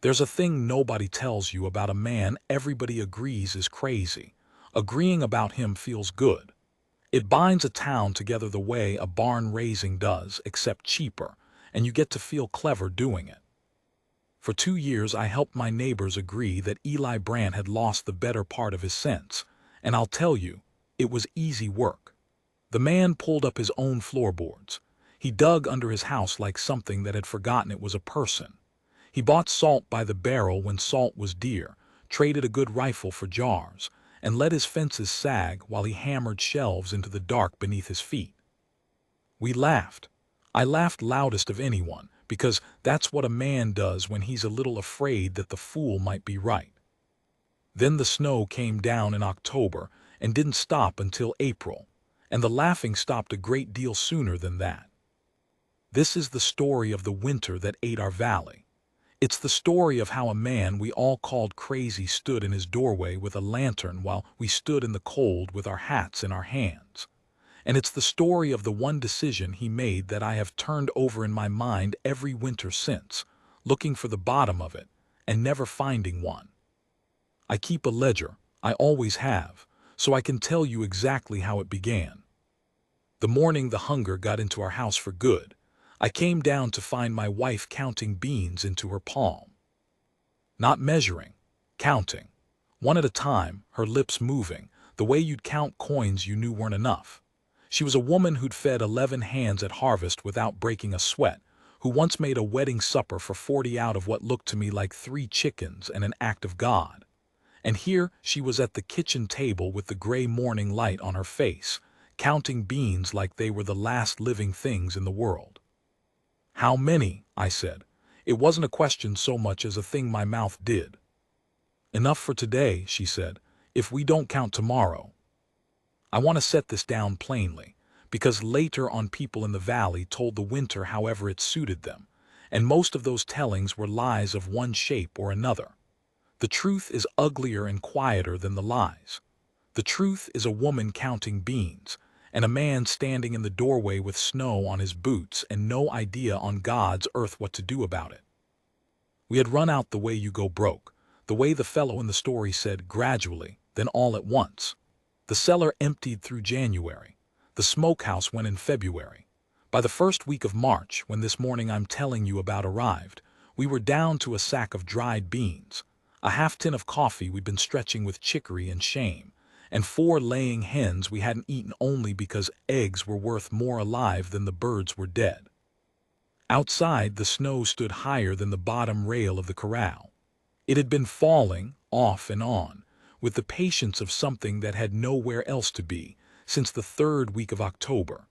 There's a thing nobody tells you about a man everybody agrees is crazy. Agreeing about him feels good. It binds a town together the way a barn raising does, except cheaper, and you get to feel clever doing it. For 2 years I helped my neighbors agree that Eli Brandt had lost the better part of his sense, and I'll tell you, it was easy work. The man pulled up his own floorboards. He dug under his house like something that had forgotten it was a person. He bought salt by the barrel when salt was dear, traded a good rifle for jars, and let his fences sag while he hammered shelves into the dark beneath his feet. We laughed. I laughed loudest of anyone, because that's what a man does when he's a little afraid that the fool might be right. Then the snow came down in October and didn't stop until April, and the laughing stopped a great deal sooner than that. This is the story of the winter that ate our valley. It's the story of how a man we all called crazy stood in his doorway with a lantern while we stood in the cold with our hats in our hands. And it's the story of the one decision he made that I have turned over in my mind every winter since, looking for the bottom of it and never finding one. I keep a ledger, I always have, so I can tell you exactly how it began. The morning the hunger got into our house for good, I came down to find my wife counting beans into her palm. Not measuring, counting. One at a time, her lips moving, the way you'd count coins you knew weren't enough. She was a woman who'd fed 11 hands at harvest without breaking a sweat, who once made a wedding supper for 40 out of what looked to me like 3 chickens and an act of God. And here she was at the kitchen table with the gray morning light on her face, counting beans like they were the last living things in the world. "How many?" I said. It wasn't a question so much as a thing my mouth did. "Enough for today," she said, "if we don't count tomorrow." I want to set this down plainly, because later on people in the valley told the winter however it suited them, and most of those tellings were lies of one shape or another. The truth is uglier and quieter than the lies. The truth is a woman counting beans, and a man standing in the doorway with snow on his boots and no idea on God's earth what to do about it. We had run out the way you go broke, the way the fellow in the story said gradually, then all at once. The cellar emptied through January. The smokehouse went in February. By the first week of March, when this morning I'm telling you about arrived, we were down to a sack of dried beans, a half tin of coffee we'd been stretching with chicory and shame, and 4 laying hens we hadn't eaten only because eggs were worth more alive than the birds were dead. Outside, the snow stood higher than the bottom rail of the corral. It had been falling, off and on, with the patience of something that had nowhere else to be, since the 3rd week of October.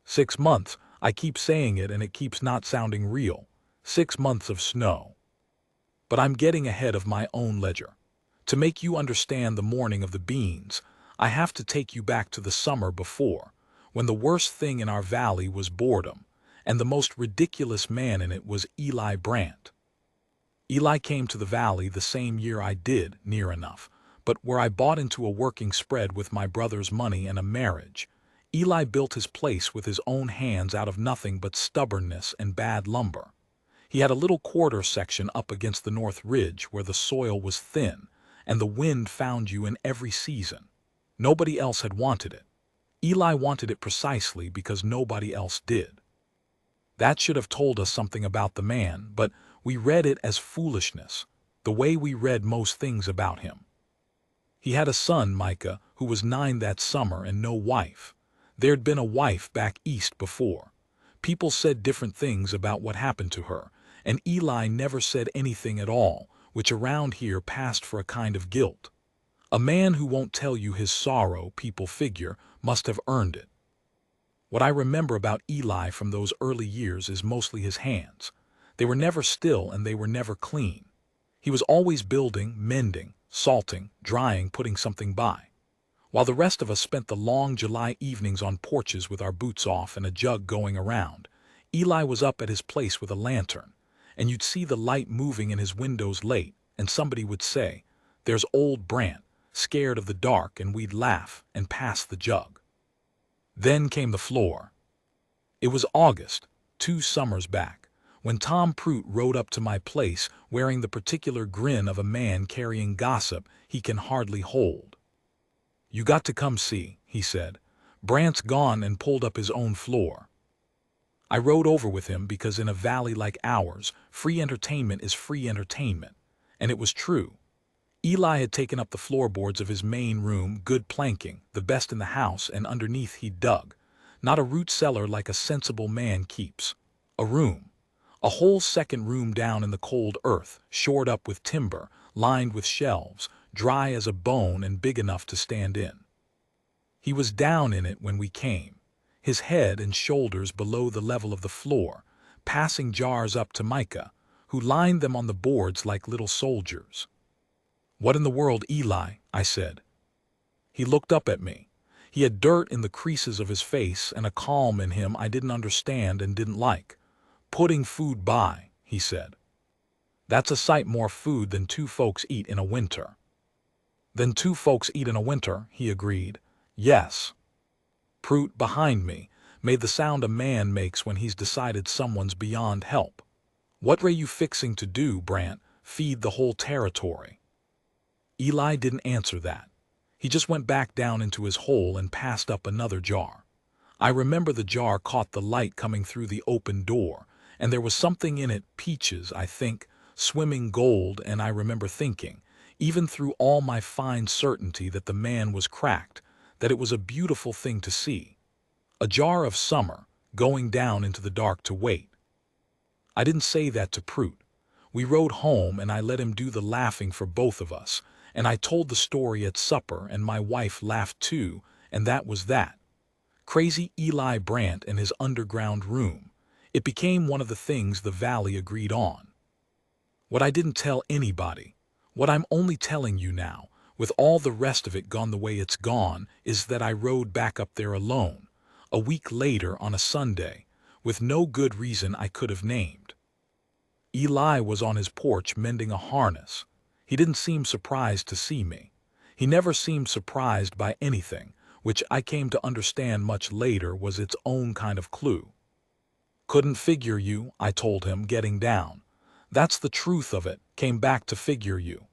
6 months, I keep saying it and it keeps not sounding real. 6 months of snow. But I'm getting ahead of my own ledger. To make you understand the morning of the beans, I have to take you back to the summer before, when the worst thing in our valley was boredom, and the most ridiculous man in it was Eli Brandt. Eli came to the valley the same year I did, near enough, but where I bought into a working spread with my brother's money and a marriage. Eli built his place with his own hands out of nothing but stubbornness and bad lumber. He had a little quarter section up against the north ridge where the soil was thin, and the wind found you in every season. Nobody else had wanted it. Eli wanted it precisely because nobody else did. That should have told us something about the man, but we read it as foolishness, the way we read most things about him. He had a son, Micah, who was 9 that summer and no wife. There'd been a wife back east before. People said different things about what happened to her, and Eli never said anything at all, which around here passed for a kind of guilt. A man who won't tell you his sorrow, people figure, must have earned it. What I remember about Eli from those early years is mostly his hands. They were never still and they were never clean. He was always building, mending, salting, drying, putting something by. While the rest of us spent the long July evenings on porches with our boots off and a jug going around, Eli was up at his place with a lantern, and you'd see the light moving in his windows late, and somebody would say, "There's old Brant, scared of the dark," and we'd laugh and pass the jug. Then came the floor. It was August, 2 summers back. when Tom Prout rode up to my place wearing the particular grin of a man carrying gossip he can hardly hold. "You got to come see," he said. "Brant's gone and pulled up his own floor." I rode over with him because in a valley like ours, free entertainment is free entertainment. And it was true. Eli had taken up the floorboards of his main room, good planking, the best in the house, and underneath he dug. Not a root cellar like a sensible man keeps. A room. A whole second room down in the cold earth, shored up with timber, lined with shelves, dry as a bone and big enough to stand in. He was down in it when we came, his head and shoulders below the level of the floor, passing jars up to Micah, who lined them on the boards like little soldiers. "What in the world, Eli?" I said. He looked up at me. He had dirt in the creases of his face and a calm in him I didn't understand and didn't like. "Putting food by," he said. "That's a sight more food than two folks eat in a winter." "Than two folks eat in a winter," he agreed. "Yes." Prout, behind me, made the sound a man makes when he's decided someone's beyond help. "What were you fixing to do, Brant? Feed the whole territory?" Eli didn't answer that. He just went back down into his hole and passed up another jar. I remember the jar caught the light coming through the open door, and there was something in it, peaches, I think, swimming gold, and I remember thinking, even through all my fine certainty that the man was cracked, that it was a beautiful thing to see. A jar of summer, going down into the dark to wait. I didn't say that to Prout. We rode home and I let him do the laughing for both of us, and I told the story at supper and my wife laughed too, and that was that. Crazy Eli Brant and his underground room. It became one of the things the valley agreed on. What I didn't tell anybody, what I'm only telling you now, with all the rest of it gone the way it's gone, is that I rode back up there alone, a week later on a Sunday, with no good reason I could have named. Eli was on his porch mending a harness. He didn't seem surprised to see me. He never seemed surprised by anything, which I came to understand much later was its own kind of clue. "Couldn't figure you," I told him, getting down. "That's the truth of it, came back to figure you."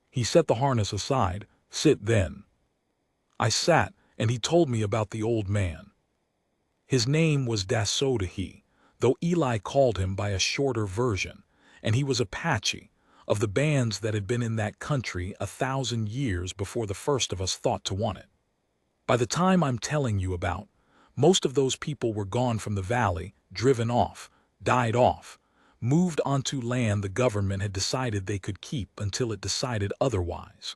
He set the harness aside. "Sit then." I sat, and he told me about the old man. His name was Dasodahi, though Eli called him by a shorter version, and he was Apache, of the bands that had been in that country 1,000 years before the first of us thought to want it. By the time I'm telling you about, most of those people were gone from the valley, driven off, died off, moved onto land the government had decided they could keep until it decided otherwise.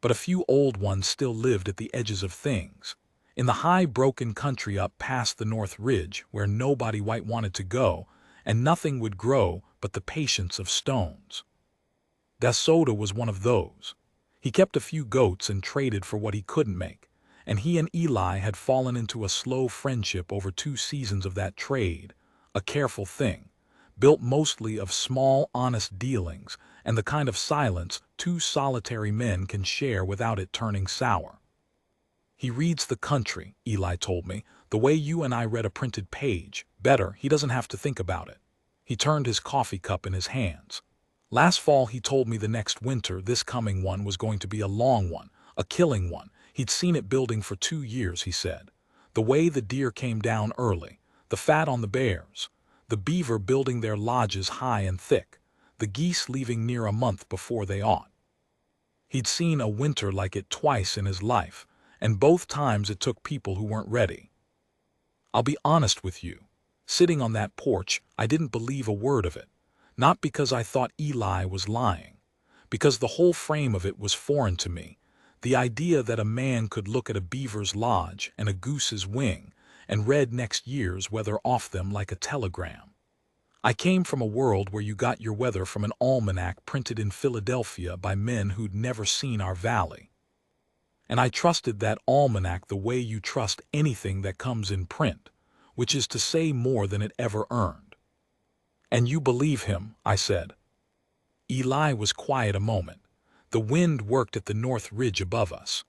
But a few old ones still lived at the edges of things, in the high broken country up past the North Ridge where nobody white wanted to go, and nothing would grow but the patience of stones. Dasoda was one of those. He kept a few goats and traded for what he couldn't make, and he and Eli had fallen into a slow friendship over 2 seasons of that trade, a careful thing, built mostly of small, honest dealings, and the kind of silence 2 solitary men can share without it turning sour. "He reads the country," Eli told me, "the way you and I read a printed page. Better, he doesn't have to think about it." He turned his coffee cup in his hands. "Last fall he told me the next winter, this coming one, was going to be a long one, a killing one. He'd seen it building for 2 years, he said. The way the deer came down early, the fat on the bears, the beaver building their lodges high and thick, the geese leaving near a month before they ought. He'd seen a winter like it twice in his life, and both times it took people who weren't ready. I'll be honest with you. Sitting on that porch, I didn't believe a word of it. Not because I thought Eli was lying, because the whole frame of it was foreign to me. The idea that a man could look at a beaver's lodge and a goose's wing and read next year's weather off them like a telegram. I came from a world where you got your weather from an almanac printed in Philadelphia by men who'd never seen our valley. And I trusted that almanac the way you trust anything that comes in print, which is to say more than it ever earned. "And you believe him," I said. Eli was quiet a moment. The wind worked at the North Ridge above us.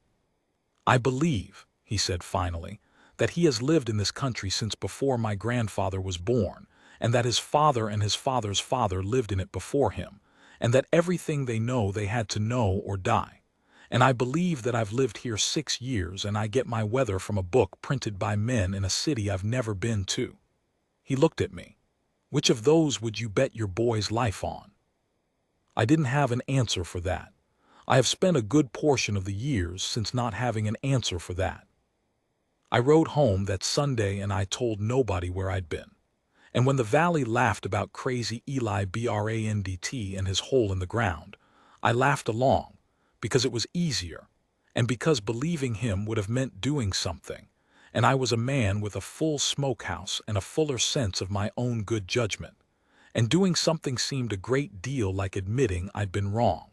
"I believe," he said finally, "that he has lived in this country since before my grandfather was born, and that his father and his father's father lived in it before him, and that everything they know they had to know or die. And I believe that I've lived here 6 years and I get my weather from a book printed by men in a city I've never been to. He looked at me. Which of those would you bet your boy's life on? I didn't have an answer for that. I have spent a good portion of the years since not having an answer for that. I rode home that Sunday and I told nobody where I'd been. And when the valley laughed about crazy Eli Brandt and his hole in the ground, I laughed along, because it was easier, and because believing him would have meant doing something, and I was a man with a full smokehouse and a fuller sense of my own good judgment, and doing something seemed a great deal like admitting I'd been wrong.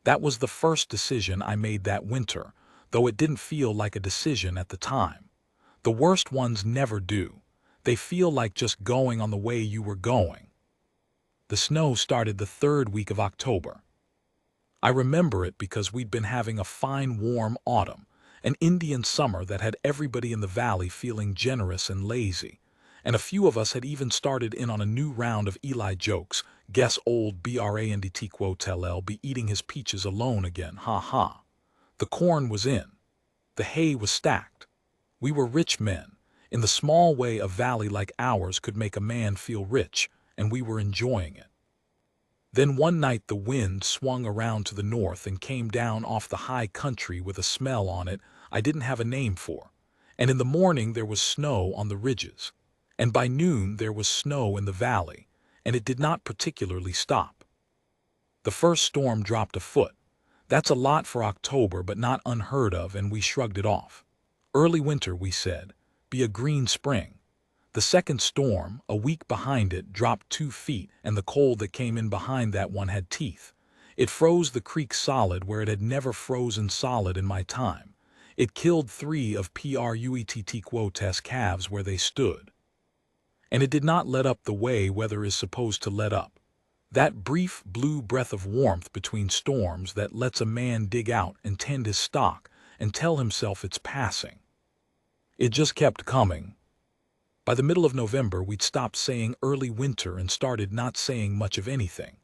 That was the first decision I made that winter, though it didn't feel like a decision at the time. The worst ones never do. They feel like just going on the way you were going. The snow started the 3rd week of October. I remember it because we'd been having a fine warm autumn, an Indian summer that had everybody in the valley feeling generous and lazy, and a few of us had even started in on a new round of Eli jokes. Guess old Brandt quotell be eating his peaches alone again, ha ha. The corn was in. The hay was stacked. We were rich men. In the small way a valley like ours could make a man feel rich, and we were enjoying it. Then one night the wind swung around to the north and came down off the high country with a smell on it I didn't have a name for, and in the morning there was snow on the ridges, and by noon there was snow in the valley, and it did not particularly stop. The first storm dropped a foot. That's a lot for October, but not unheard of, and we shrugged it off. Early winter, we said, be a green spring. The second storm, a week behind it, dropped 2 feet, and the cold that came in behind that one had teeth. It froze the creek solid where it had never frozen solid in my time. It killed 3 of Pruett Quotes calves where they stood. And it did not let up the way weather is supposed to let up. That brief blue breath of warmth between storms that lets a man dig out and tend his stock and tell himself it's passing. It just kept coming. By the middle of November, we'd stopped saying early winter and started not saying much of anything.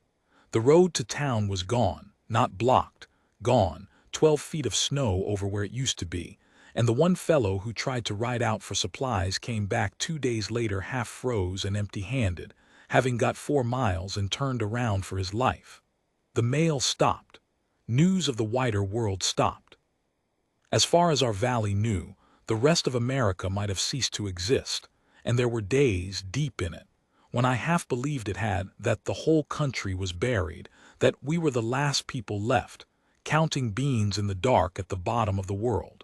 The road to town was gone, not blocked, gone, 12 feet of snow over where it used to be, and the one fellow who tried to ride out for supplies came back 2 days later half froze and empty-handed, having got 4 miles and turned around for his life. The mail stopped. News of the wider world stopped. As far as our valley knew, the rest of America might have ceased to exist, and there were days deep in it when I half believed it had, that the whole country was buried, that we were the last people left, counting beans in the dark at the bottom of the world.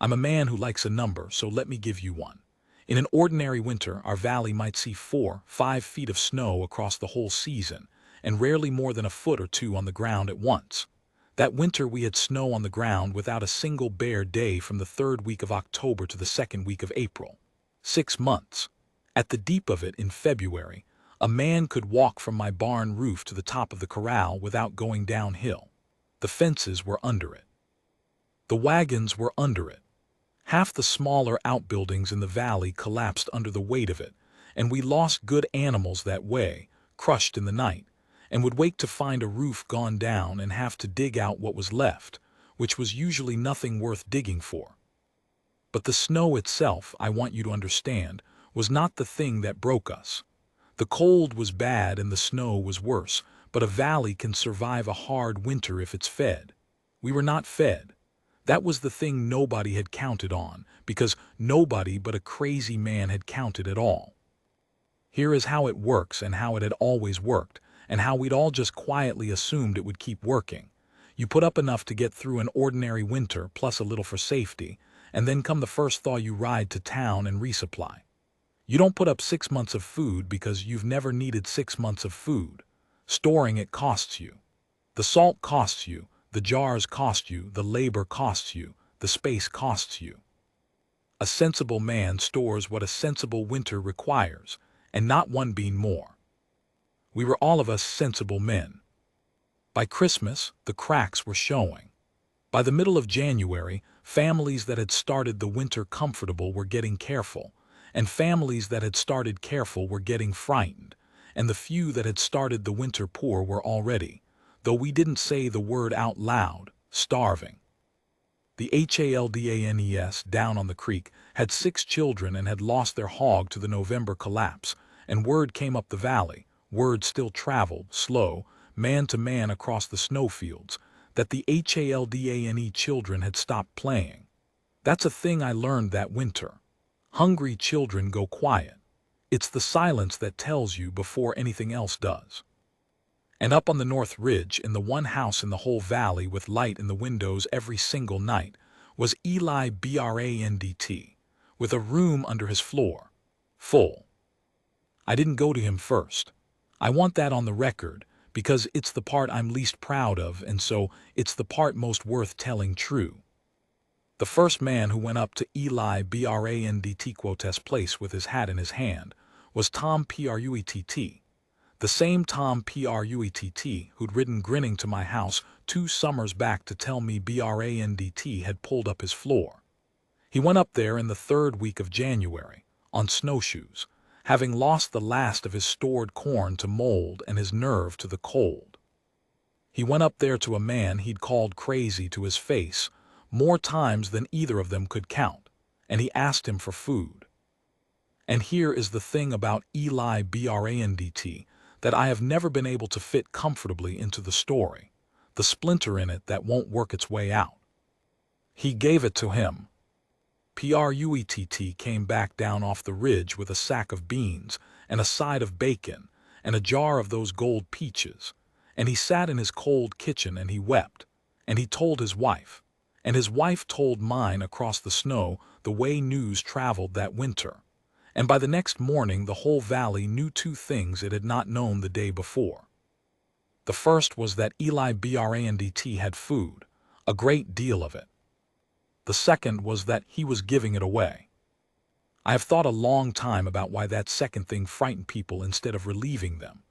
I'm a man who likes a number, so let me give you one. In an ordinary winter, our valley might see 4, 5 feet of snow across the whole season, and rarely more than a foot or 2 on the ground at once. That winter we had snow on the ground without a single bare day from the 3rd week of October to the 2nd week of April. 6 months. At the deep of it, in February, a man could walk from my barn roof to the top of the corral without going downhill. The fences were under it. The wagons were under it. Half the smaller outbuildings in the valley collapsed under the weight of it, and we lost good animals that way, crushed in the night, and would wake to find a roof gone down and have to dig out what was left, which was usually nothing worth digging for. But the snow itself, I want you to understand, was not the thing that broke us. The cold was bad and the snow was worse, but a valley can survive a hard winter if it's fed. We were not fed. That was the thing nobody had counted on, because nobody but a crazy man had counted at all. Here is how it works and how it had always worked, and how we'd all just quietly assumed it would keep working. You put up enough to get through an ordinary winter, plus a little for safety, and then come the first thaw you ride to town and resupply. You don't put up 6 months of food because you've never needed 6 months of food. Storing it costs you. The salt costs you, the jars cost you, the labor costs you, the space costs you. A sensible man stores what a sensible winter requires, and not one bean more. We were all of us sensible men. By Christmas, the cracks were showing. By the middle of January, families that had started the winter comfortable were getting careful, and families that had started careful were getting frightened, and the few that had started the winter poor were already, though we didn't say the word out loud, starving. The Haldanes down on the creek had 6 children and had lost their hog to the November collapse, and word came up the valley, word still traveled, slow, man to man across the snowfields, that the Haldane children had stopped playing. That's a thing I learned that winter. Hungry children go quiet. It's the silence that tells you before anything else does. And up on the North Ridge, in the one house in the whole valley with light in the windows every single night, was Eli Brandt, with a room under his floor, full. I didn't go to him first. I want that on the record, because it's the part I'm least proud of, and so it's the part most worth telling true. The first man who went up to Eli Brandt's place with his hat in his hand was Tom Pruett, the same Tom Pruett who'd ridden grinning to my house 2 summers back to tell me Brandt had pulled up his floor. He went up there in the 3rd week of January, on snowshoes, having lost the last of his stored corn to mold and his nerve to the cold. He went up there to a man he'd called crazy to his face, more times than either of them could count, and he asked him for food. And here is the thing about Eli Brandt that I have never been able to fit comfortably into the story, the splinter in it that won't work its way out. He gave it to him. Pruett came back down off the ridge with a sack of beans and a side of bacon and a jar of those gold peaches, and he sat in his cold kitchen and he wept, and he told his wife, and his wife told mine across the snow the way news traveled that winter, and by the next morning the whole valley knew 2 things it had not known the day before. The first was that Eli Brandt had food, a great deal of it. The second was that he was giving it away. I have thought a long time about why that second thing frightened people instead of relieving them.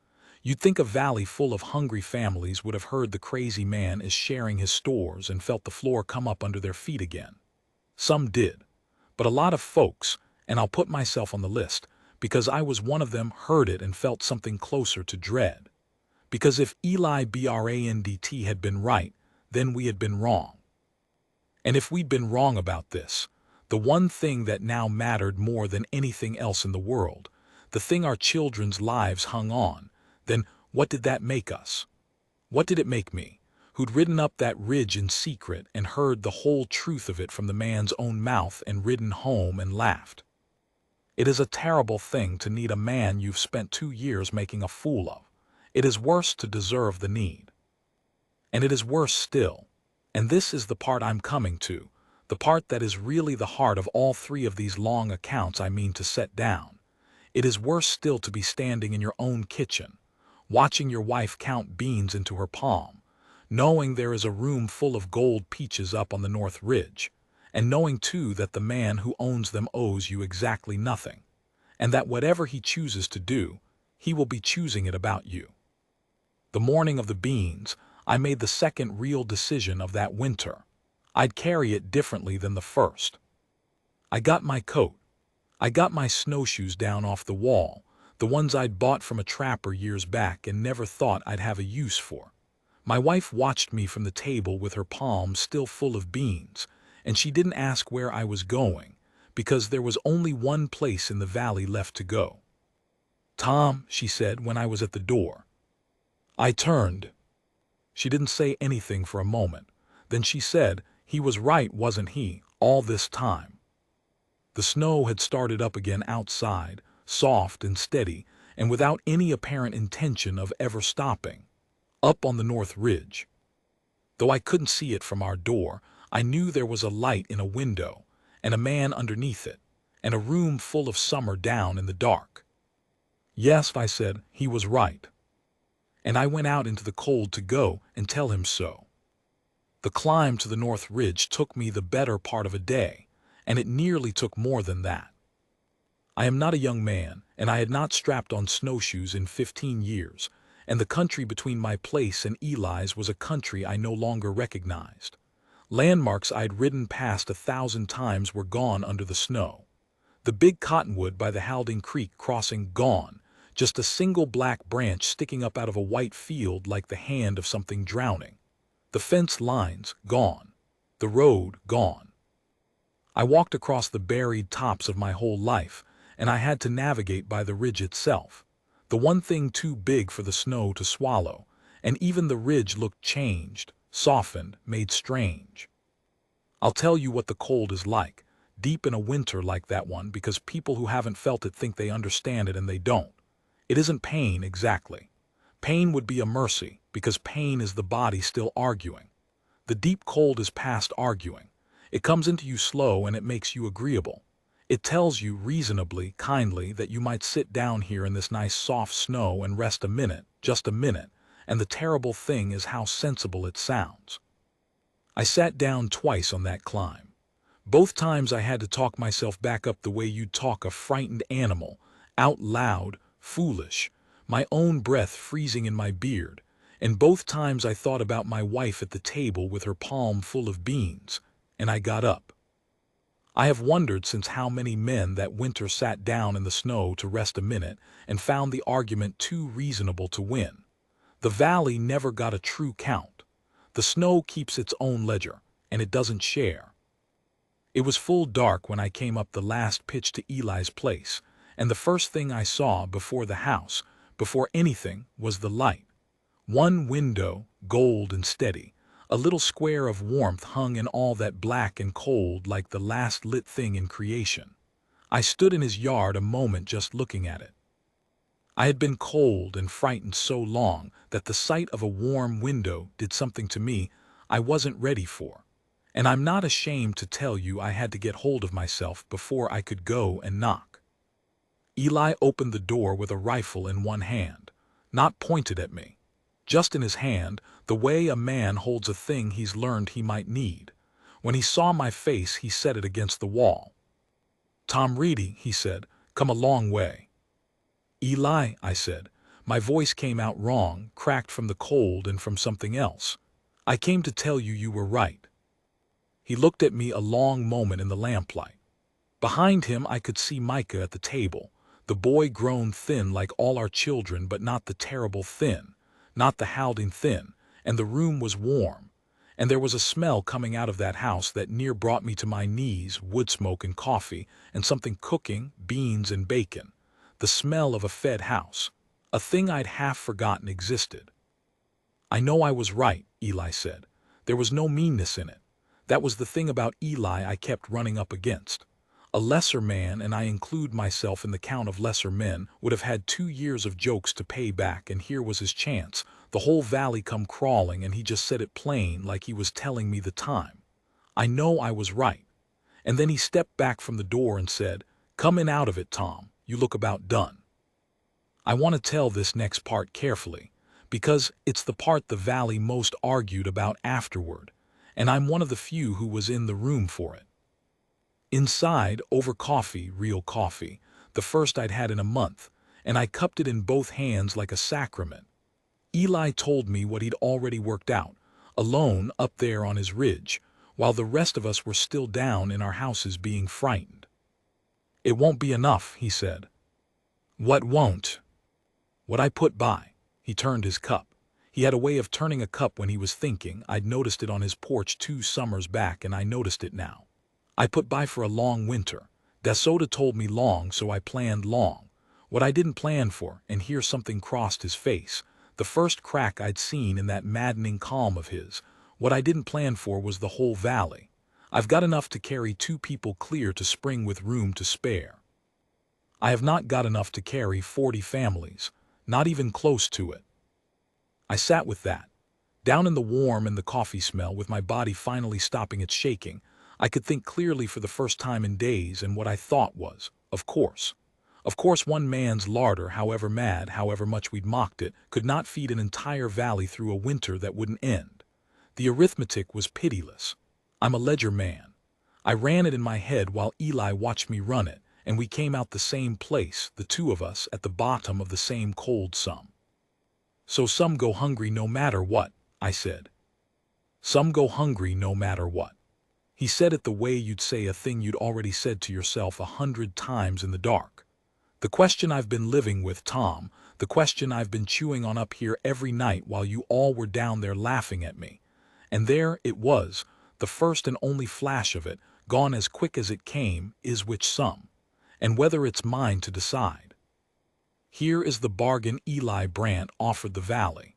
You'd think a valley full of hungry families would have heard the crazy man is sharing his stores and felt the floor come up under their feet again. Some did, but a lot of folks, and I'll put myself on the list, because I was one of them, heard it and felt something closer to dread. Because if Eli Brandt had been right, then we had been wrong. And if we'd been wrong about this, the one thing that now mattered more than anything else in the world, the thing our children's lives hung on, then what did that make us? What did it make me, who'd ridden up that ridge in secret and heard the whole truth of it from the man's own mouth and ridden home and laughed? It is a terrible thing to need a man you've spent 2 years making a fool of. It is worse to deserve the need. And it is worse still, and this is the part I'm coming to, the part that is really the heart of all 3 of these long accounts I mean to set down. It is worse still to be standing in your own kitchen, watching your wife count beans into her palm, knowing there is a room full of gold peaches up on the North Ridge, and knowing too that the man who owns them owes you exactly nothing, and that whatever he chooses to do, he will be choosing it about you. The morning of the beans, I made the second real decision of that winter. I'd carry it differently than the first. I got my coat. I got my snowshoes down off the wall, the ones I'd bought from a trapper years back and never thought I'd have a use for. My wife watched me from the table with her palms still full of beans, and she didn't ask where I was going, because there was only one place in the valley left to go. "Tom," she said when I was at the door. I turned. She didn't say anything for a moment. Then she said, "He was right, wasn't he, all this time?" The snow had started up again outside, soft and steady, and without any apparent intention of ever stopping, up on the North Ridge. Though I couldn't see it from our door, I knew there was a light in a window, and a man underneath it, and a room full of summer down in the dark. "Yes," I said, "he was right." And I went out into the cold to go and tell him so. The climb to the North Ridge took me the better part of a day, and it nearly took more than that. I am not a young man, and I had not strapped on snowshoes in 15 years, and the country between my place and Eli's was a country I no longer recognized. Landmarks I'd ridden past 1,000 times were gone under the snow. The big cottonwood by the Halding Creek crossing gone, just a single black branch sticking up out of a white field like the hand of something drowning. The fence lines gone. The road gone. I walked across the buried tops of my whole life, and I had to navigate by the ridge itself, the one thing too big for the snow to swallow, and even the ridge looked changed, softened, made strange. I'll tell you what the cold is like, deep in a winter like that one, because people who haven't felt it think they understand it and they don't. It isn't pain exactly. Pain would be a mercy, because pain is the body still arguing. The deep cold is past arguing. It comes into you slow and it makes you agreeable. It tells you reasonably, kindly, that you might sit down here in this nice soft snow and rest a minute, just a minute, and the terrible thing is how sensible it sounds. I sat down twice on that climb. Both times I had to talk myself back up the way you'd talk a frightened animal, out loud, foolish, my own breath freezing in my beard, and both times I thought about my wife at the table with her palm full of beans, and I got up. I have wondered since how many men that winter sat down in the snow to rest a minute and found the argument too reasonable to win. The valley never got a true count. The snow keeps its own ledger, and it doesn't share. It was full dark when I came up the last pitch to Eli's place, and the first thing I saw before the house, before anything, was the light. One window, gold and steady, a little square of warmth hung in all that black and cold like the last lit thing in creation. I stood in his yard a moment just looking at it. I had been cold and frightened so long that the sight of a warm window did something to me I wasn't ready for. And I'm not ashamed to tell you I had to get hold of myself before I could go and knock. Eli opened the door with a rifle in one hand, not pointed at me, just in his hand, the way a man holds a thing he's learned he might need. When he saw my face, he set it against the wall. "Tom Reedy," he said, "come a long way." "Eli," I said. My voice came out wrong, cracked from the cold and from something else. "I came to tell you you were right." He looked at me a long moment in the lamplight. Behind him I could see Micah at the table, the boy grown thin like all our children, but not the terrible thin, not the Halding thin, and the room was warm, and there was a smell coming out of that house that near brought me to my knees, wood smoke and coffee, and something cooking, beans and bacon, the smell of a fed house, a thing I'd half forgotten existed. "I know I was right," Eli said. There was no meanness in it. That was the thing about Eli I kept running up against. A lesser man, and I include myself in the count of lesser men, would have had 2 years of jokes to pay back, and here was his chance. The whole valley come crawling, and he just said it plain like he was telling me the time. I know I was right. And then he stepped back from the door and said, "Come in out of it, Tom. You look about done." I want to tell this next part carefully, because it's the part the valley most argued about afterward, and I'm one of the few who was in the room for it. Inside, over coffee, real coffee, the first I'd had in a month, and I cupped it in both hands like a sacrament. Eli told me what he'd already worked out, alone up there on his ridge, while the rest of us were still down in our houses being frightened. "It won't be enough," he said. "What won't?" "What I put by." He turned his cup. He had a way of turning a cup when he was thinking. I'd noticed it on his porch 2 summers back, and I noticed it now. "I put by for a long winter. DeSoto told me long, so I planned long. What I didn't plan for," and here something crossed his face, the first crack I'd seen in that maddening calm of his, "what I didn't plan for was the whole valley. I've got enough to carry 2 people clear to spring with room to spare. I have not got enough to carry 40 families, not even close to it." I sat with that, down in the warm and the coffee smell, with my body finally stopping its shaking. I could think clearly for the first time in days, and what I thought was, of course, one man's larder, however mad, however much we'd mocked it, could not feed an entire valley through a winter that wouldn't end. The arithmetic was pitiless. I'm a ledger man. I ran it in my head while Eli watched me run it, and we came out the same place, the 2 of us, at the bottom of the same cold sum. "So some go hungry no matter what," I said. "Some go hungry no matter what." He said it the way you'd say a thing you'd already said to yourself 100 times in the dark. The question I've been living with, Tom, the question I've been chewing on up here every night while you all were down there laughing at me. And there it was, the first and only flash of it, gone as quick as it came, is which sum? And whether it's mine to decide. Here is the bargain Eli Brandt offered the valley.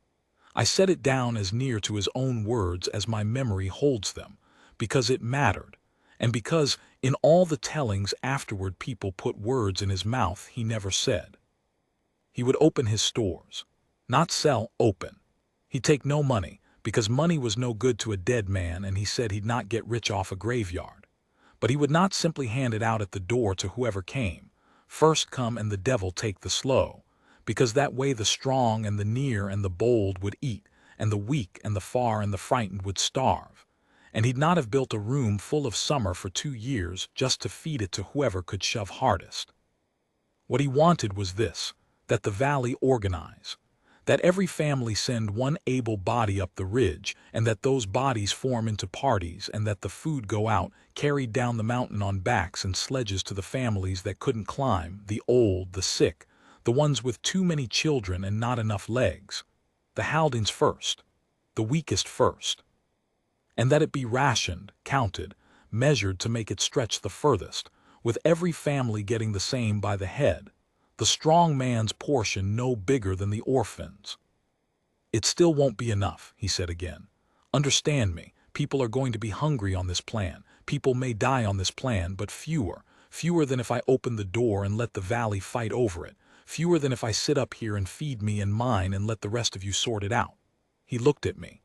I set it down as near to his own words as my memory holds them, because it mattered, and because in all the tellings afterward people put words in his mouth he never said. He would open his stores. Not sell, open. He'd take no money, because money was no good to a dead man, and he said he'd not get rich off a graveyard. But he would not simply hand it out at the door to whoever came. First come and the devil take the slow, because that way the strong and the near and the bold would eat, and the weak and the far and the frightened would starve. And he'd not have built a room full of summer for 2 years just to feed it to whoever could shove hardest. What he wanted was this, that the valley organize, that every family send one able body up the ridge, and that those bodies form into parties, and that the food go out, carried down the mountain on backs and sledges to the families that couldn't climb, the old, the sick, the ones with too many children and not enough legs. The Haldings first, the weakest first. And that it be rationed, counted, measured to make it stretch the furthest, with every family getting the same by the head, the strong man's portion no bigger than the orphan's. It still won't be enough, he said again. Understand me, people are going to be hungry on this plan, people may die on this plan, but fewer than if I open the door and let the valley fight over it, fewer than if I sit up here and feed me and mine and let the rest of you sort it out. He looked at me.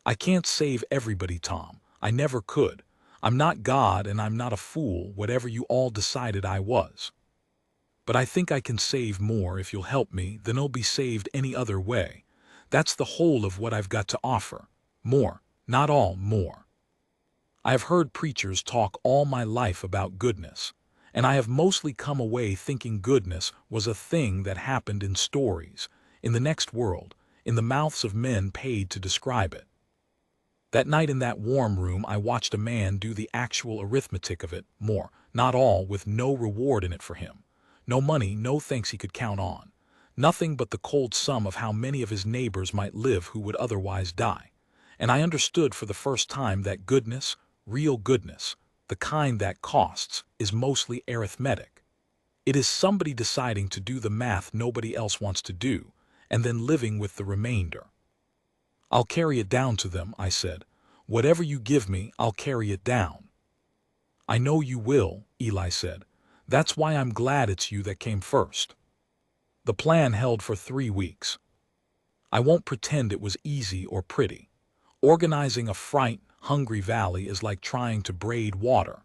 I can't save everybody, Tom. I never could. I'm not God and I'm not a fool, whatever you all decided I was. But I think I can save more if you'll help me than it'll be saved any other way. That's the whole of what I've got to offer. More, not all, more. I have heard preachers talk all my life about goodness, and I have mostly come away thinking goodness was a thing that happened in stories, in the next world, in the mouths of men paid to describe it. That night in that warm room I watched a man do the actual arithmetic of it, more, not all, with no reward in it for him. No money, no thanks he could count on. Nothing but the cold sum of how many of his neighbors might live who would otherwise die. And I understood for the first time that goodness, real goodness, the kind that costs, is mostly arithmetic. It is somebody deciding to do the math nobody else wants to do, and then living with the remainder. I'll carry it down to them, I said. Whatever you give me, I'll carry it down. I know you will, Eli said. That's why I'm glad it's you that came first. The plan held for 3 weeks. I won't pretend it was easy or pretty. Organizing a hungry valley is like trying to braid water.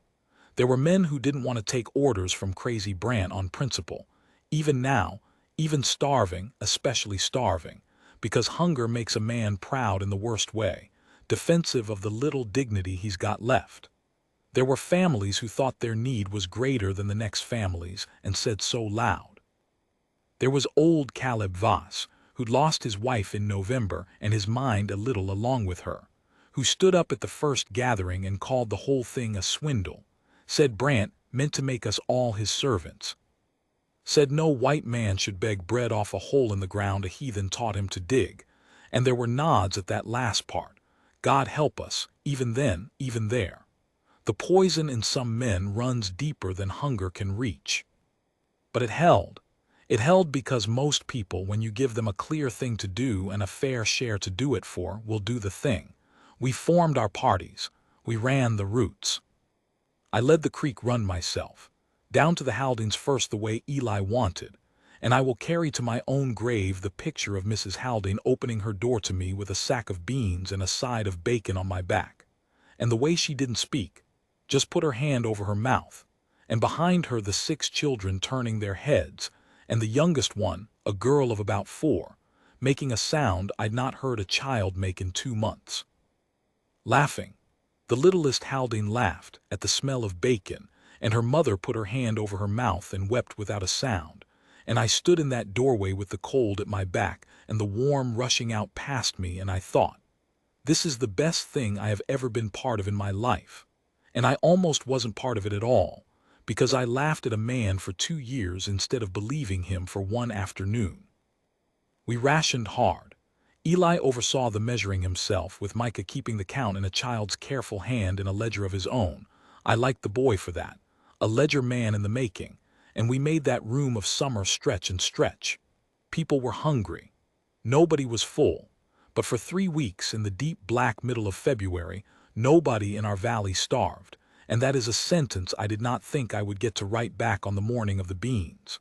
There were men who didn't want to take orders from crazy Brandt on principle, even now, even starving, especially starving, because hunger makes a man proud in the worst way, defensive of the little dignity he's got left. There were families who thought their need was greater than the next family's and said so loud. There was old Caleb Voss, who'd lost his wife in November and his mind a little along with her, who stood up at the first gathering and called the whole thing a swindle, said Brandt meant to make us all his servants, said no white man should beg bread off a hole in the ground a heathen taught him to dig, and there were nods at that last part. God help us, even then, even there. The poison in some men runs deeper than hunger can reach. But it held. It held because most people, when you give them a clear thing to do and a fair share to do it for, will do the thing. We formed our parties. We ran the routes. I led the creek run myself, down to the Haldings first the way Eli wanted, and I will carry to my own grave the picture of Mrs. Halding opening her door to me with a sack of beans and a side of bacon on my back, and the way she didn't speak, just put her hand over her mouth, and behind her the 6 children turning their heads, and the youngest one, a girl of about 4, making a sound I'd not heard a child make in 2 months. Laughing. The littlest Halding laughed at the smell of bacon, and her mother put her hand over her mouth and wept without a sound, and I stood in that doorway with the cold at my back and the warm rushing out past me, and I thought, this is the best thing I have ever been part of in my life. And I almost wasn't part of it at all, because I laughed at a man for 2 years instead of believing him for one afternoon. We rationed hard. Eli oversaw the measuring himself, with Micah keeping the count in a child's careful hand in a ledger of his own. I liked the boy for that, a ledger man in the making, and we made that room of summer stretch and stretch. People were hungry. Nobody was full. But for 3 weeks in the deep black middle of February, nobody in our valley starved, and that is a sentence I did not think I would get to write back on the morning of the beans.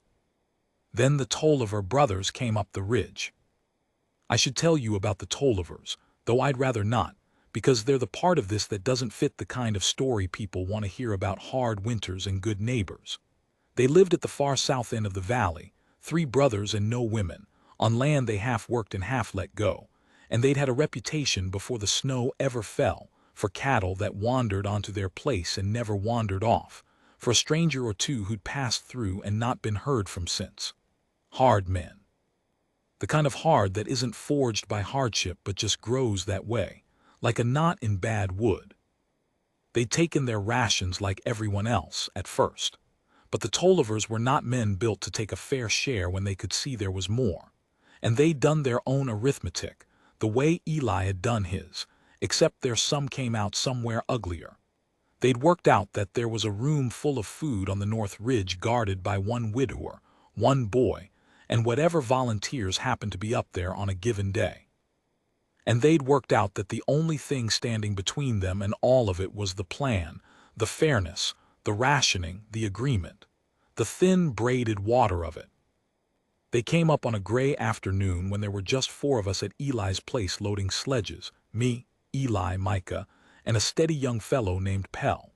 Then the Tolliver brothers came up the ridge. I should tell you about the Tollivers, though I'd rather not, because they're the part of this that doesn't fit the kind of story people want to hear about hard winters and good neighbors. They lived at the far south end of the valley, 3 brothers and no women, on land they half worked and half let go, and they'd had a reputation before the snow ever fell, for cattle that wandered onto their place and never wandered off, for a stranger or two who'd passed through and not been heard from since. Hard men. The kind of hard that isn't forged by hardship but just grows that way, like a knot in bad wood. They'd taken their rations like everyone else at first, but the Tollivers were not men built to take a fair share when they could see there was more, and they'd done their own arithmetic, the way Eli had done his, except their sum came out somewhere uglier. They'd worked out that there was a room full of food on the North Ridge guarded by one widower, one boy, and whatever volunteers happened to be up there on a given day. And they'd worked out that the only thing standing between them and all of it was the plan, the fairness, the rationing, the agreement, the thin braided water of it. They came up on a gray afternoon when there were just 4 of us at Eli's place loading sledges, me, Eli, Micah, and a steady young fellow named Pell.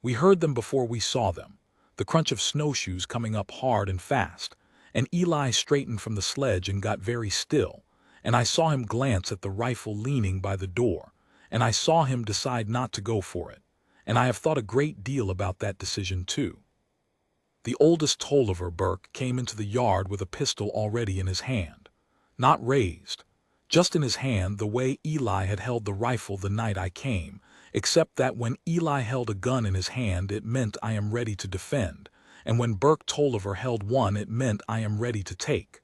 We heard them before we saw them, the crunch of snowshoes coming up hard and fast, and Eli straightened from the sledge and got very still, and I saw him glance at the rifle leaning by the door, and I saw him decide not to go for it, and I have thought a great deal about that decision too. The oldest Tolliver, Burke, came into the yard with a pistol already in his hand, not raised, just in his hand the way Eli had held the rifle the night I came, except that when Eli held a gun in his hand it meant I am ready to defend, and when Burke Tolliver held one it meant I am ready to take.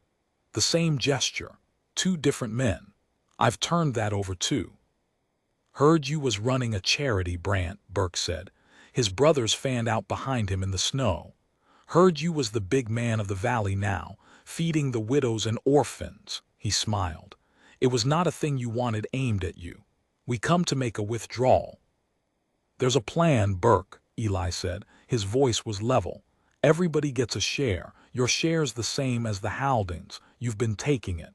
The same gesture, 2 different men. I've turned that over too. Heard you was running a charity, Brant, Burke said. His brothers fanned out behind him in the snow. Heard you was the big man of the valley now, feeding the widows and orphans. He smiled. It was not a thing you wanted aimed at you. We come to make a withdrawal. There's a plan, Burke, Eli said. His voice was level. Everybody gets a share. Your share's the same as the Haldings. You've been taking it.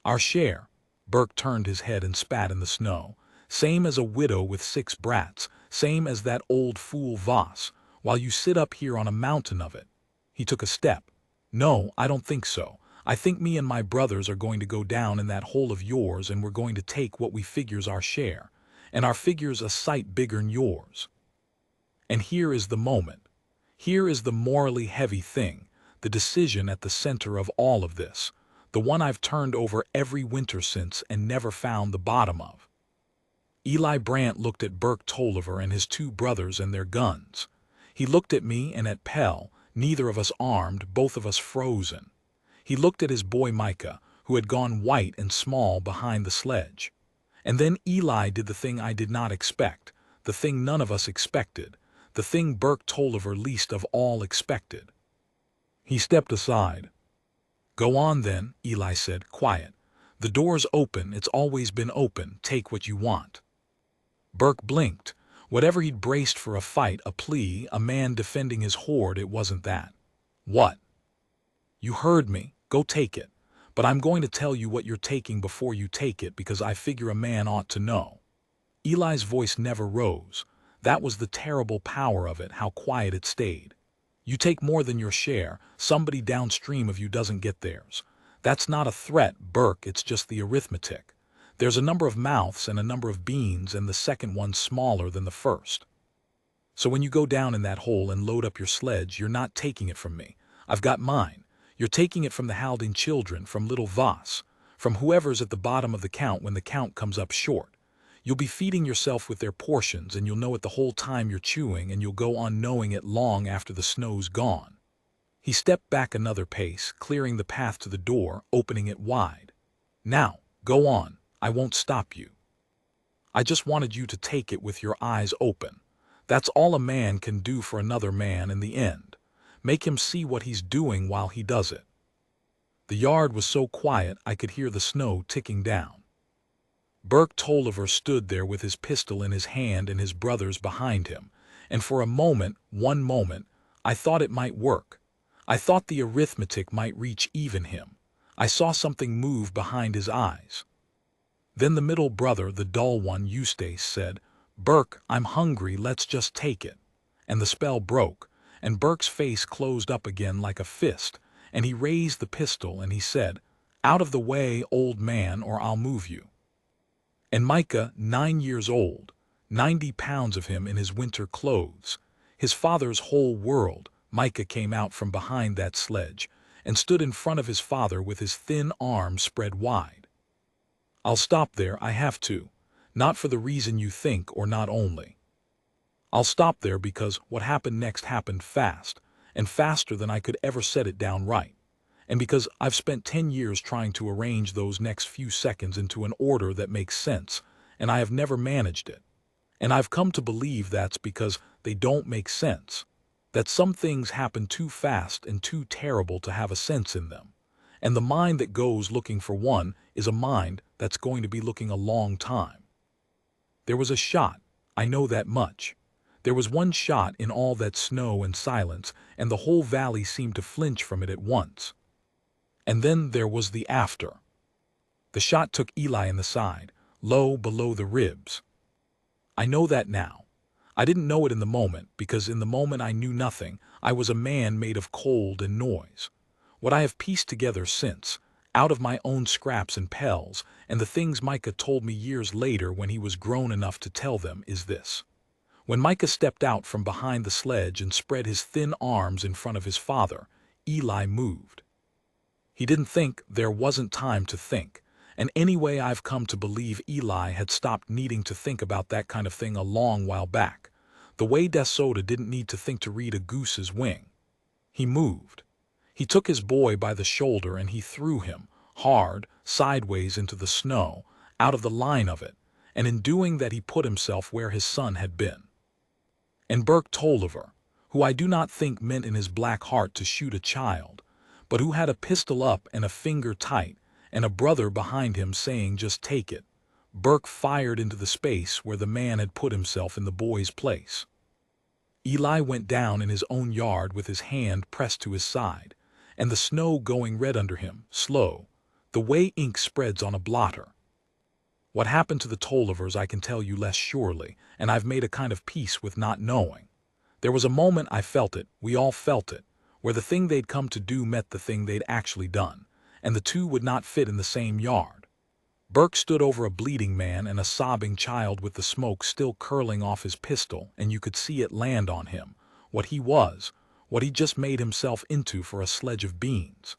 Our share, Burke turned his head and spat in the snow, same as a widow with 6 brats, same as that old fool Voss, while you sit up here on a mountain of it. He took a step. No, I don't think so. I think me and my brothers are going to go down in that hole of yours and we're going to take what we figure's our share, and our figure's a sight bigger'n yours. And here is the moment. Here is the morally heavy thing, the decision at the center of all of this, the one I've turned over every winter since and never found the bottom of. Eli Brant looked at Burke Tolliver and his 2 brothers and their guns. He looked at me and at Pell, neither of us armed, both of us frozen. He looked at his boy Micah, who had gone white and small behind the sledge. And then Eli did the thing I did not expect, the thing none of us expected, the thing Burke Tolliver least of all expected. He stepped aside. Go on then, Eli said, quiet. The door's open, it's always been open, take what you want. Burke blinked. Whatever he'd braced for a fight, a plea, a man defending his hoard, it wasn't that. What? You heard me, go take it. But I'm going to tell you what you're taking before you take it because I figure a man ought to know. Eli's voice never rose. That was the terrible power of it, how quiet it stayed. You take more than your share, somebody downstream of you doesn't get theirs. That's not a threat, Burke, it's just the arithmetic. There's a number of mouths and a number of beans, and the second one's smaller than the first. So when you go down in that hole and load up your sledge, you're not taking it from me. I've got mine. You're taking it from the Halding children, from little Voss, from whoever's at the bottom of the count when the count comes up short. You'll be feeding yourself with their portions, and you'll know it the whole time you're chewing, and you'll go on knowing it long after the snow's gone. He stepped back another pace, clearing the path to the door, opening it wide. Now, go on, I won't stop you. I just wanted you to take it with your eyes open. That's all a man can do for another man in the end. Make him see what he's doing while he does it. The yard was so quiet I could hear the snow ticking down. Burke Tolliver stood there with his pistol in his hand and his brothers behind him, and for a moment, one moment, I thought it might work. I thought the arithmetic might reach even him. I saw something move behind his eyes. Then the middle brother, the dull one, Eustace, said, "Burke, I'm hungry, let's just take it." And the spell broke, and Burke's face closed up again like a fist, and he raised the pistol and he said, "Out of the way, old man, or I'll move you." And Micah, 9 years old, 90 pounds of him in his winter clothes, his father's whole world, Micah came out from behind that sledge and stood in front of his father with his thin arms spread wide. I'll stop there, I have to, not for the reason you think or not only. I'll stop there because what happened next happened fast, and faster than I could ever set it down right, and because I've spent 10 years trying to arrange those next few seconds into an order that makes sense, and I have never managed it. And I've come to believe that's because they don't make sense, that some things happen too fast and too terrible to have a sense in them. And the mind that goes looking for one is a mind that's going to be looking a long time. There was a shot, I know that much. There was one shot in all that snow and silence, and the whole valley seemed to flinch from it at once. And then there was the after. The shot took Eli in the side, low below the ribs. I know that now. I didn't know it in the moment, because in the moment I knew nothing. I was a man made of cold and noise. What I have pieced together since, out of my own scraps and pells, and the things Micah told me years later when he was grown enough to tell them, is this. When Micah stepped out from behind the sledge and spread his thin arms in front of his father, Eli moved. He didn't think, there wasn't time to think, and anyway I've come to believe Eli had stopped needing to think about that kind of thing a long while back, the way DeSoto didn't need to think to read a goose's wing. He moved. He took his boy by the shoulder and he threw him, hard, sideways into the snow, out of the line of it, and in doing that he put himself where his son had been. And Burke Tolliver, who I do not think meant in his black heart to shoot a child, but who had a pistol up and a finger tight, and a brother behind him saying just take it, Burke fired into the space where the man had put himself in the boy's place. Eli went down in his own yard with his hand pressed to his side, and the snow going red under him, slow, the way ink spreads on a blotter. What happened to the Tollivers I can tell you less surely, and I've made a kind of peace with not knowing. There was a moment I felt it, we all felt it, where the thing they'd come to do met the thing they'd actually done, and the two would not fit in the same yard. Burke stood over a bleeding man and a sobbing child with the smoke still curling off his pistol, and you could see it land on him, what he was, what he just made himself into for a sledge of beans.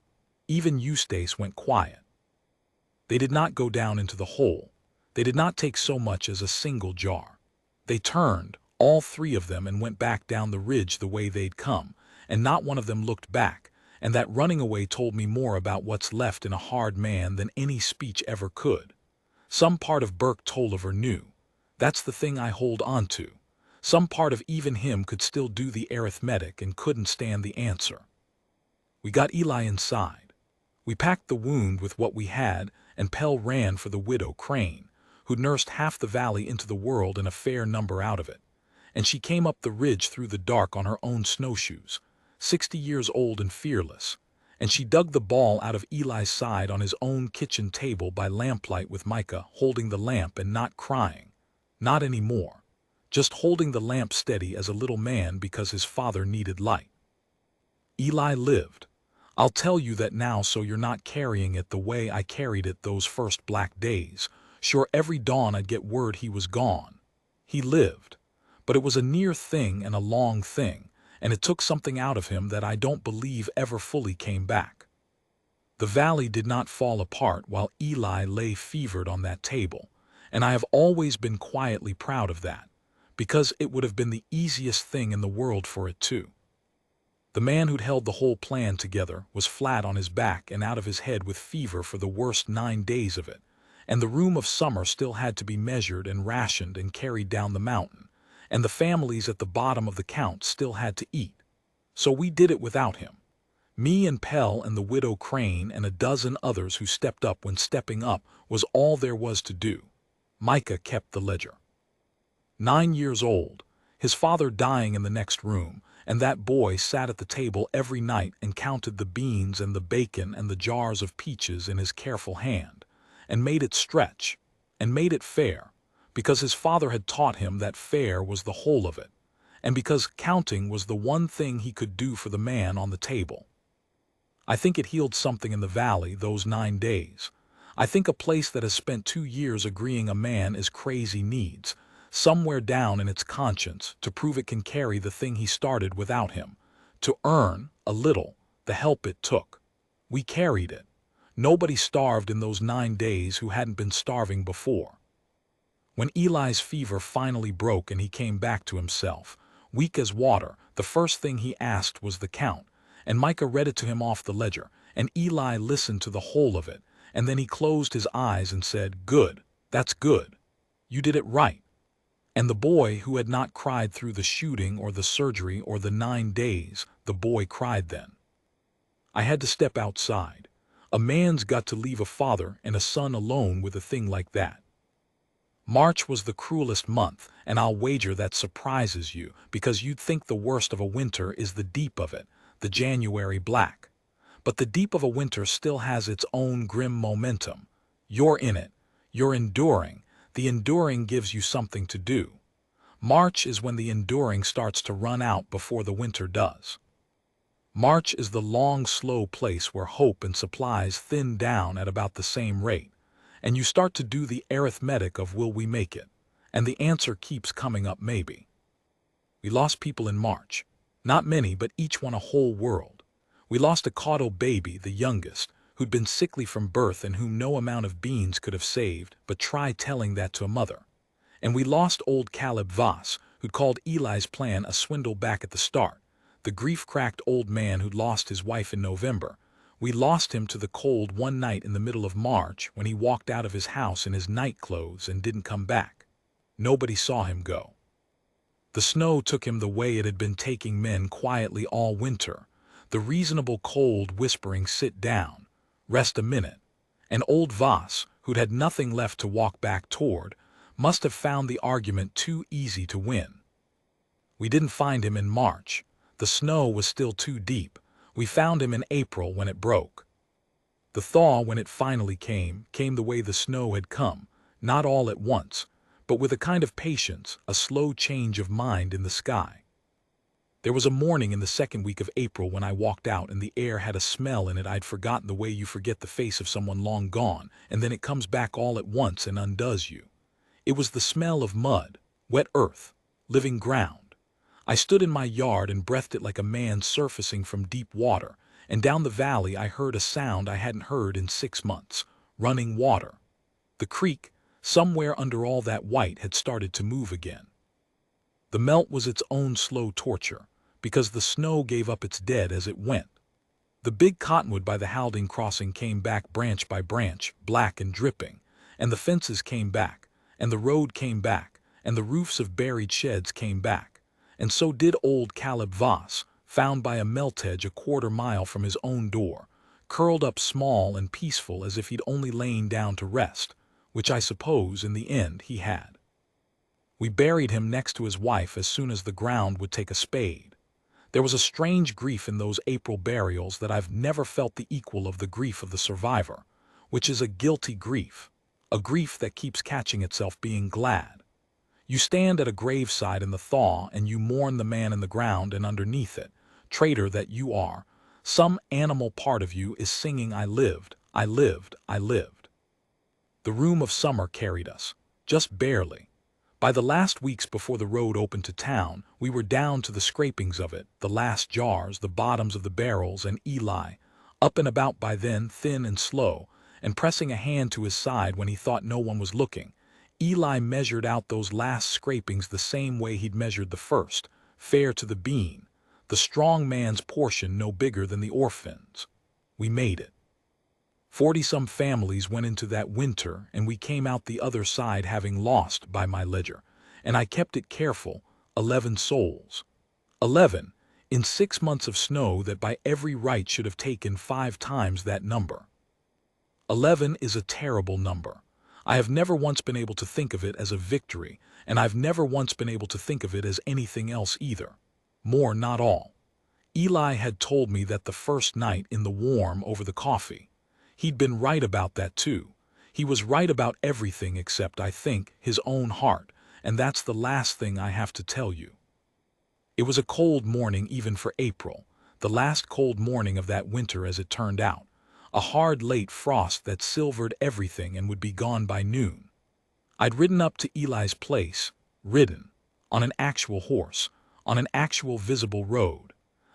Even Eustace went quiet. They did not go down into the hole. They did not take so much as a single jar. They turned, all three of them, and went back down the ridge the way they'd come, and not one of them looked back, and that running away told me more about what's left in a hard man than any speech ever could. Some part of Burke Tolliver knew. That's the thing I hold on to. Some part of even him could still do the arithmetic and couldn't stand the answer. We got Eli inside. We packed the wound with what we had, and Pell ran for the widow Crane, who'd nursed half the valley into the world and a fair number out of it. And she came up the ridge through the dark on her own snowshoes, 60 years old and fearless, and she dug the ball out of Eli's side on his own kitchen table by lamplight with Micah holding the lamp and not crying, not anymore, just holding the lamp steady as a little man because his father needed light. Eli lived. I'll tell you that now so you're not carrying it the way I carried it those first black days. Sure, every dawn I'd get word he was gone. He lived. But it was a near thing and a long thing, and it took something out of him that I don't believe ever fully came back. The valley did not fall apart while Eli lay fevered on that table, and I have always been quietly proud of that, because it would have been the easiest thing in the world for it too. The man who'd held the whole plan together was flat on his back and out of his head with fever for the worst 9 days of it, and the room of summer still had to be measured and rationed and carried down the mountain, and the families at the bottom of the count still had to eat. So we did it without him. Me and Pell and the widow Crane and a dozen others who stepped up when stepping up was all there was to do. Micah kept the ledger. 9 years old, his father dying in the next room, and that boy sat at the table every night and counted the beans and the bacon and the jars of peaches in his careful hand, and made it stretch, and made it fair, because his father had taught him that fair was the whole of it, and because counting was the one thing he could do for the man on the table. I think it healed something in the valley those 9 days. I think a place that has spent 2 years agreeing a man is crazy needs, somewhere down in its conscience, to prove it can carry the thing he started without him, to earn, a little, the help it took. We carried it. Nobody starved in those 9 days who hadn't been starving before. When Eli's fever finally broke and he came back to himself, weak as water, the first thing he asked was the count, and Micah read it to him off the ledger, and Eli listened to the whole of it, and then he closed his eyes and said, "Good, that's good. You did it right." And the boy who had not cried through the shooting or the surgery or the 9 days, the boy cried then. I had to step outside. A man's got to leave a father and a son alone with a thing like that. March was the cruelest month, and I'll wager that surprises you, because you'd think the worst of a winter is the deep of it, the January black. But the deep of a winter still has its own grim momentum. You're in it. You're enduring. The enduring gives you something to do. March is when the enduring starts to run out before the winter does. March is the long, slow place where hope and supplies thin down at about the same rate, and you start to do the arithmetic of will we make it, and the answer keeps coming up maybe. We lost people in March. Not many, but each one a whole world. We lost a caudal baby, the youngest, who'd been sickly from birth and whom no amount of beans could have saved, but try telling that to a mother. And we lost old Caleb Voss, who'd called Eli's plan a swindle back at the start, the grief-cracked old man who'd lost his wife in November. We lost him to the cold one night in the middle of March when he walked out of his house in his night clothes and didn't come back. Nobody saw him go. The snow took him the way it had been taking men quietly all winter, the reasonable cold whispering sit down, rest a minute, and old Voss, who'd had nothing left to walk back toward, must have found the argument too easy to win. We didn't find him in March. The snow was still too deep. We found him in April when it broke. The thaw, when it finally came the way the snow had come, not all at once, but with a kind of patience, a slow change of mind in the sky. There was a morning in the second week of April when I walked out and the air had a smell in it I'd forgotten, the way you forget the face of someone long gone, and then it comes back all at once and undoes you. It was the smell of mud, wet earth, living ground. I stood in my yard and breathed it like a man surfacing from deep water, and down the valley I heard a sound I hadn't heard in 6 months, running water. The creek, somewhere under all that white, had started to move again. The melt was its own slow torture, because the snow gave up its dead as it went. The big cottonwood by the Halding crossing came back branch by branch, black and dripping, and the fences came back, and the road came back, and the roofs of buried sheds came back, and so did old Caleb Voss, found by a melt hedge a 1/4 mile from his own door, curled up small and peaceful as if he'd only lain down to rest, which I suppose in the end he had. We buried him next to his wife as soon as the ground would take a spade. There was a strange grief in those April burials that I've never felt the equal of, the grief of the survivor, which is a guilty grief, a grief that keeps catching itself being glad. You stand at a graveside in the thaw and you mourn the man in the ground, and underneath it, traitor that you are, some animal part of you is singing, "I lived, I lived, I lived." The room of summer carried us, just barely. By the last weeks before the road opened to town, we were down to the scrapings of it, the last jars, the bottoms of the barrels, and Eli, up and about by then, thin and slow, and pressing a hand to his side when he thought no one was looking. Eli measured out those last scrapings the same way he'd measured the first, fair to the bean, the strong man's portion no bigger than the orphan's. We made it. 40-some families went into that winter, and we came out the other side having lost, by my ledger, and I kept it careful, 11 souls. 11, in 6 months of snow that by every right should have taken 5 times that number. 11 is a terrible number. I have never once been able to think of it as a victory, and I've never once been able to think of it as anything else either. More not all. Eli had told me that the first night in the warm over the coffee. He'd been right about that too. He was right about everything except, I think, his own heart, and that's the last thing I have to tell you. It was a cold morning even for April, the last cold morning of that winter as it turned out. A hard late frost that silvered everything and would be gone by noon. I'd ridden up to Eli's place, on an actual horse, on an actual visible road,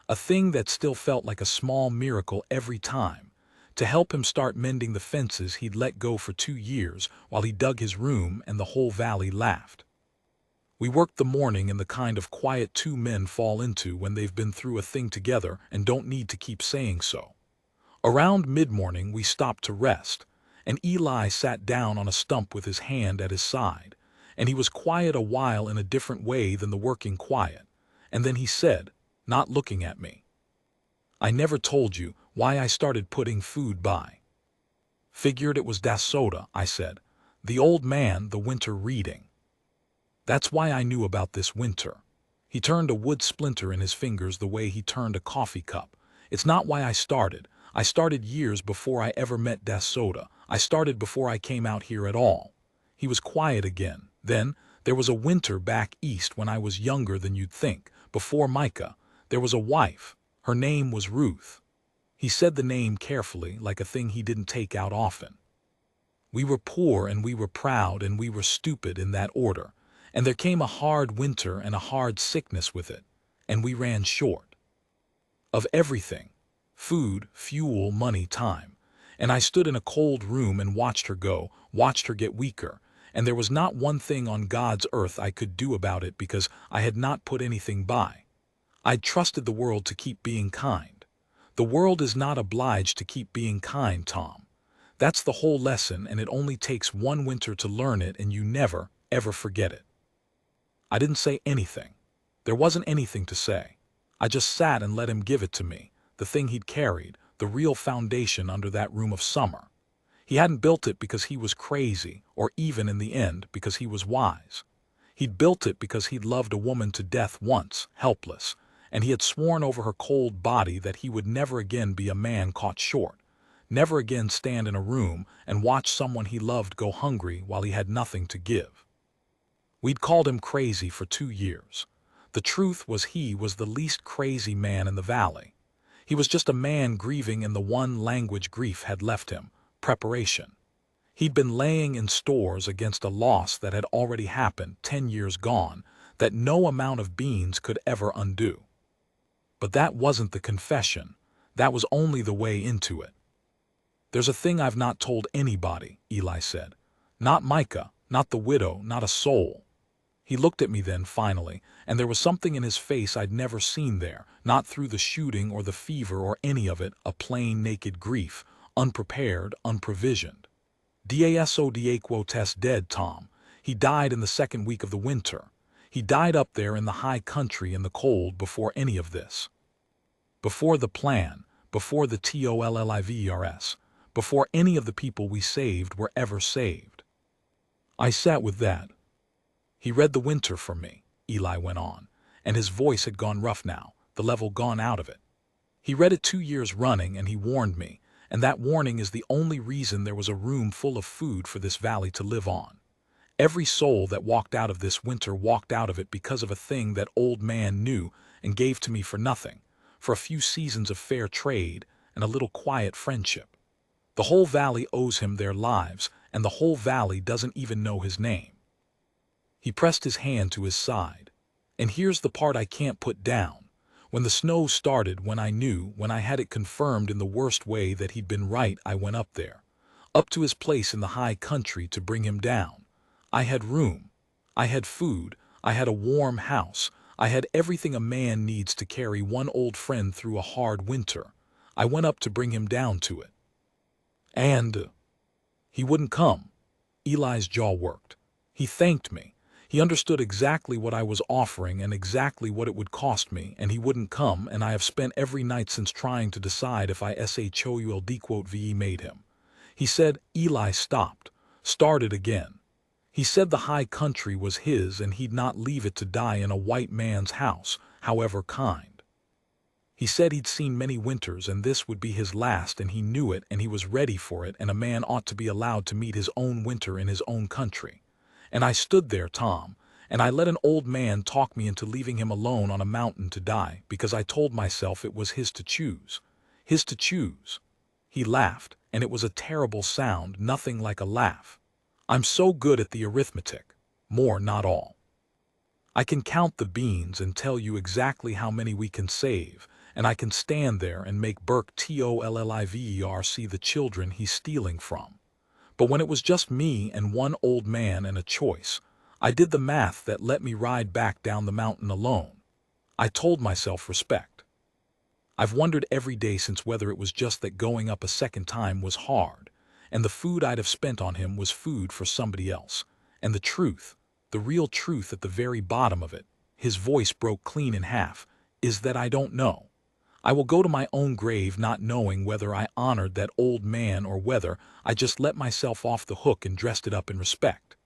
a thing that still felt like a small miracle every time, to help him start mending the fences he'd let go for 2 years while he dug his room and the whole valley laughed. We worked the morning in the kind of quiet 2 men fall into when they've been through a thing together and don't need to keep saying so. Around mid-morning we stopped to rest, and Eli sat down on a stump with his hand at his side, and he was quiet a while in a different way than the working quiet, and then he said, not looking at me, "I never told you why I started putting food by." "Figured it was das soda," I said. "The old man, the winter reading. That's why I knew about this winter." He turned a wood splinter in his fingers the way he turned a coffee cup. "It's not why I started. I started years before I ever met das soda. I started before I came out here at all." He was quiet again. "Then, there was a winter back east when I was younger than you'd think, before Micah. There was a wife. Her name was Ruth." He said the name carefully, like a thing he didn't take out often. "We were poor and we were proud and we were stupid in that order. And there came a hard winter and a hard sickness with it, and we ran short of everything. Food, fuel, money, time. And I stood in a cold room and watched her go, watched her get weaker, and there was not one thing on God's earth I could do about it because I had not put anything by. I'd trusted the world to keep being kind. The world is not obliged to keep being kind, Tom. That's the whole lesson, and it only takes one winter to learn it, and you never, ever forget it." I didn't say anything. There wasn't anything to say. I just sat and let him give it to me, the thing he'd carried, the real foundation under that room of summer. He hadn't built it because he was crazy, or even in the end because he was wise. He'd built it because he'd loved a woman to death once, helpless, and he had sworn over her cold body that he would never again be a man caught short, never again stand in a room and watch someone he loved go hungry while he had nothing to give. We'd called him crazy for 2 years. The truth was he was the least crazy man in the valley. He was just a man grieving in the one language grief had left him, preparation. He'd been laying in stores against a loss that had already happened 10 years gone, that no amount of beans could ever undo. But that wasn't the confession. That was only the way into it. "There's a thing I've not told anybody," Eli said. "Not Micah, not the widow, not a soul." He looked at me then, finally, and there was something in his face I'd never seen there, not through the shooting or the fever or any of it, a plain, naked grief, unprepared, unprovisioned. "Daso quotes dead, Tom. He died in the 2nd week of the winter. He died up there in the high country in the cold before any of this. Before the plan, before the TOLLIVERS, before any of the people we saved were ever saved." I sat with that. "He read the winter for me," Eli went on, and his voice had gone rough now, the level gone out of it. "He read it 2 years running, and he warned me, and that warning is the only reason there was a room full of food for this valley to live on. Every soul that walked out of this winter walked out of it because of a thing that old man knew and gave to me for nothing, for a few seasons of fair trade and a little quiet friendship. The whole valley owes him their lives, and the whole valley doesn't even know his name." He pressed his hand to his side. "And here's the part I can't put down. When the snow started, when I knew, when I had it confirmed in the worst way that he'd been right, I went up there, up to his place in the high country to bring him down. I had room. I had food. I had a warm house. I had everything a man needs to carry one old friend through a hard winter. I went up to bring him down to it. And he wouldn't come. Eli's jaw worked. He thanked me. He understood exactly what I was offering and exactly what it would cost me, and he wouldn't come, and I have spent every night since trying to decide if I should made him. He said Eli stopped, started again. He said the high country was his and he'd not leave it to die in a white man's house, however kind. He said he'd seen many winters and this would be his last, and he knew it and he was ready for it, and a man ought to be allowed to meet his own winter in his own country. And I stood there, Tom, and I let an old man talk me into leaving him alone on a mountain to die because I told myself it was his to choose. His to choose. He laughed, and it was a terrible sound, nothing like a laugh. I'm so good at the arithmetic. More, not all. I can count the beans and tell you exactly how many we can save, and I can stand there and make Burke Tolliver see the children he's stealing from. But when it was just me and one old man and a choice, I did the math that let me ride back down the mountain alone. I told myself respect. I've wondered every day since whether it was just that going up a second time was hard, and the food I'd have spent on him was food for somebody else. And the truth, the real truth at the very bottom of it, his voice broke clean in half, is that I don't know. I will go to my own grave not knowing whether I honored that old man or whether I just let myself off the hook and dressed it up in respect.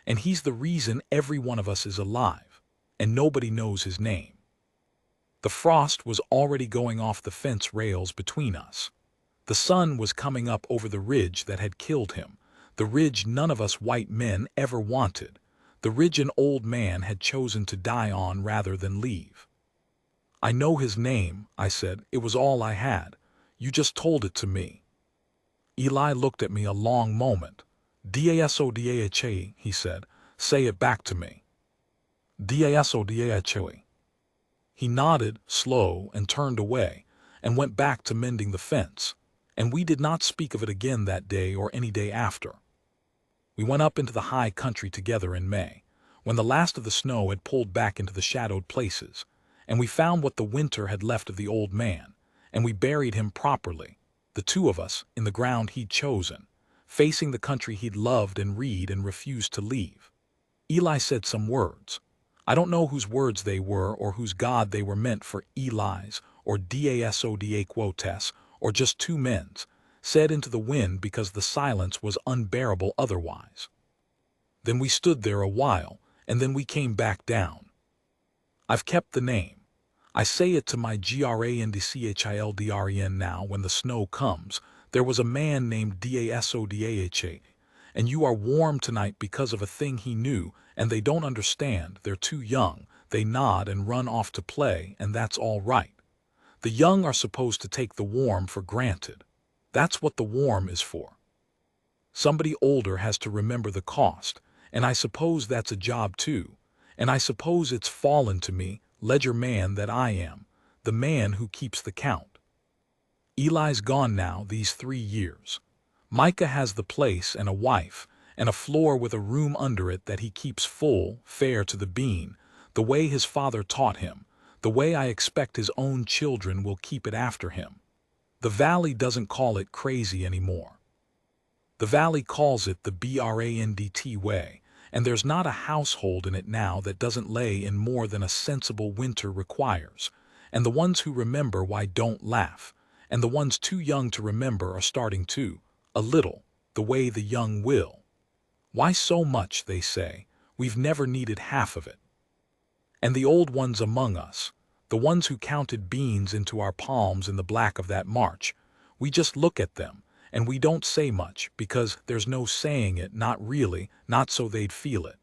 And he's the reason every one of us is alive, and nobody knows his name. The frost was already going off the fence rails between us. The sun was coming up over the ridge that had killed him, the ridge none of us white men ever wanted, the ridge an old man had chosen to die on rather than leave. I know his name, I said. It was all I had. You just told it to me. Eli looked at me a long moment. Dasodaha, he said. Say it back to me. Dasodaha. He nodded, slow, and turned away, and went back to mending the fence, and we did not speak of it again that day or any day after. We went up into the high country together in May, when the last of the snow had pulled back into the shadowed places, and we found what the winter had left of the old man, and we buried him properly, the two of us, in the ground he'd chosen, facing the country he'd loved and refused to leave. Eli said some words. I don't know whose words they were or whose God they were meant for, Eli's or Dasoda quotes, or just two men's, said into the wind because the silence was unbearable otherwise. Then we stood there a while, and then we came back down. I've kept the name. I say it to my grandchildren now when the snow comes. There was a man named Dasodah, and you are warm tonight because of a thing he knew, and they don't understand. They're too young. They nod and run off to play, and that's all right. The young are supposed to take the warm for granted. That's what the warm is for. Somebody older has to remember the cost, and I suppose that's a job too. And I suppose it's fallen to me, ledger man that I am, the man who keeps the count. Eli's gone now these 3 years. Micah has the place and a wife, and a floor with a room under it that he keeps full, fair to the bean, the way his father taught him, the way I expect his own children will keep it after him. The valley doesn't call it crazy anymore. The valley calls it the Brandt way, and there's not a household in it now that doesn't lay in more than a sensible winter requires, and the ones who remember why don't laugh, and the ones too young to remember are starting to, a little, the way the young will. Why so much, they say, we've never needed half of it. And the old ones among us, the ones who counted beans into our palms in the black of that March, we just look at them, and we don't say much because there's no saying it, not really, not so they'd feel it.